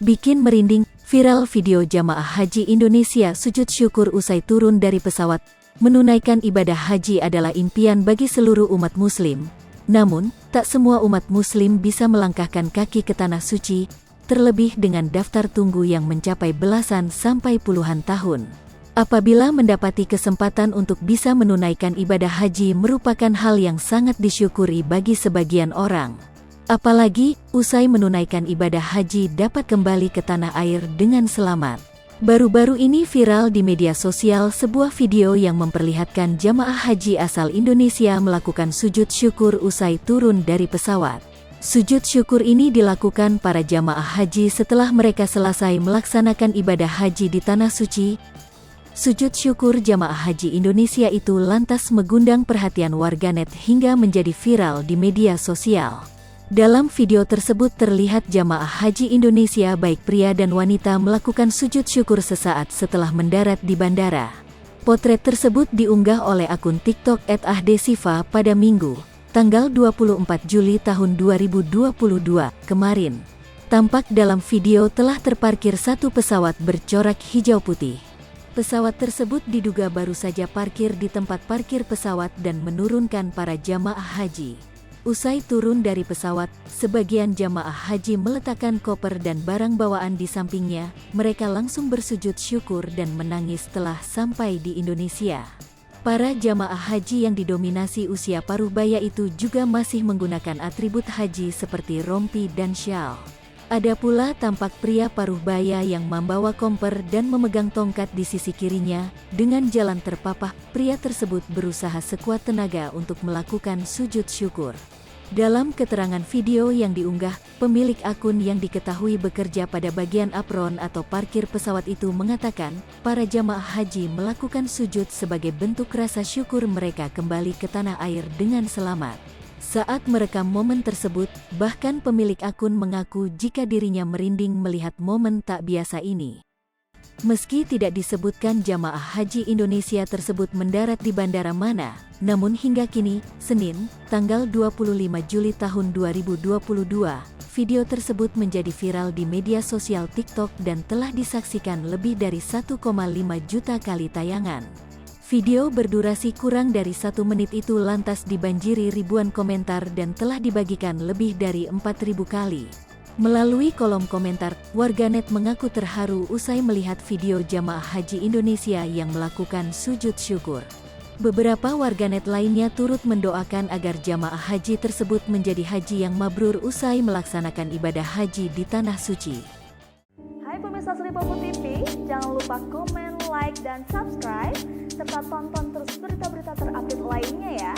Bikin merinding, viral video jamaah haji Indonesia sujud syukur usai turun dari pesawat. Menunaikan ibadah haji adalah impian bagi seluruh umat muslim. Namun, tak semua umat muslim bisa melangkahkan kaki ke tanah suci, terlebih dengan daftar tunggu yang mencapai belasan sampai puluhan tahun. Apabila mendapati kesempatan untuk bisa menunaikan ibadah haji merupakan hal yang sangat disyukuri bagi sebagian orang. Apalagi, usai menunaikan ibadah haji dapat kembali ke tanah air dengan selamat. Baru-baru ini viral di media sosial sebuah video yang memperlihatkan jamaah haji asal Indonesia melakukan sujud syukur usai turun dari pesawat. Sujud syukur ini dilakukan para jamaah haji setelah mereka selesai melaksanakan ibadah haji di tanah suci. Sujud syukur jamaah haji Indonesia itu lantas mengundang perhatian warganet hingga menjadi viral di media sosial. Dalam video tersebut terlihat jamaah haji Indonesia baik pria dan wanita melakukan sujud syukur sesaat setelah mendarat di bandara. Potret tersebut diunggah oleh akun TikTok @ahdesiva pada Minggu, tanggal 24 Juli tahun 2022 kemarin. Tampak dalam video telah terparkir satu pesawat bercorak hijau putih. Pesawat tersebut diduga baru saja parkir di tempat parkir pesawat dan menurunkan para jamaah haji. Usai turun dari pesawat, sebagian jamaah haji meletakkan koper dan barang bawaan di sampingnya. Mereka langsung bersujud syukur dan menangis setelah sampai di Indonesia. Para jamaah haji yang didominasi usia paruh baya itu juga masih menggunakan atribut haji seperti rompi dan syal. Ada pula tampak pria paruh baya yang membawa koper dan memegang tongkat di sisi kirinya. Dengan jalan terpapah, pria tersebut berusaha sekuat tenaga untuk melakukan sujud syukur. Dalam keterangan video yang diunggah, pemilik akun yang diketahui bekerja pada bagian apron atau parkir pesawat itu mengatakan, para jamaah haji melakukan sujud sebagai bentuk rasa syukur mereka kembali ke tanah air dengan selamat. Saat merekam momen tersebut, bahkan pemilik akun mengaku jika dirinya merinding melihat momen tak biasa ini. Meski tidak disebutkan jamaah haji Indonesia tersebut mendarat di bandara mana, namun hingga kini, Senin, tanggal 25 Juli tahun 2022, video tersebut menjadi viral di media sosial TikTok dan telah disaksikan lebih dari 1,5 juta kali tayangan. Video berdurasi kurang dari 1 menit itu lantas dibanjiri ribuan komentar dan telah dibagikan lebih dari 4.000 kali. Melalui kolom komentar, warganet mengaku terharu usai melihat video jamaah haji Indonesia yang melakukan sujud syukur. Beberapa warganet lainnya turut mendoakan agar jamaah haji tersebut menjadi haji yang mabrur usai melaksanakan ibadah haji di tanah suci. Hai pemirsa Sri Popo TV, jangan lupa komen, like, dan subscribe, serta tonton terus berita-berita terupdate lainnya ya.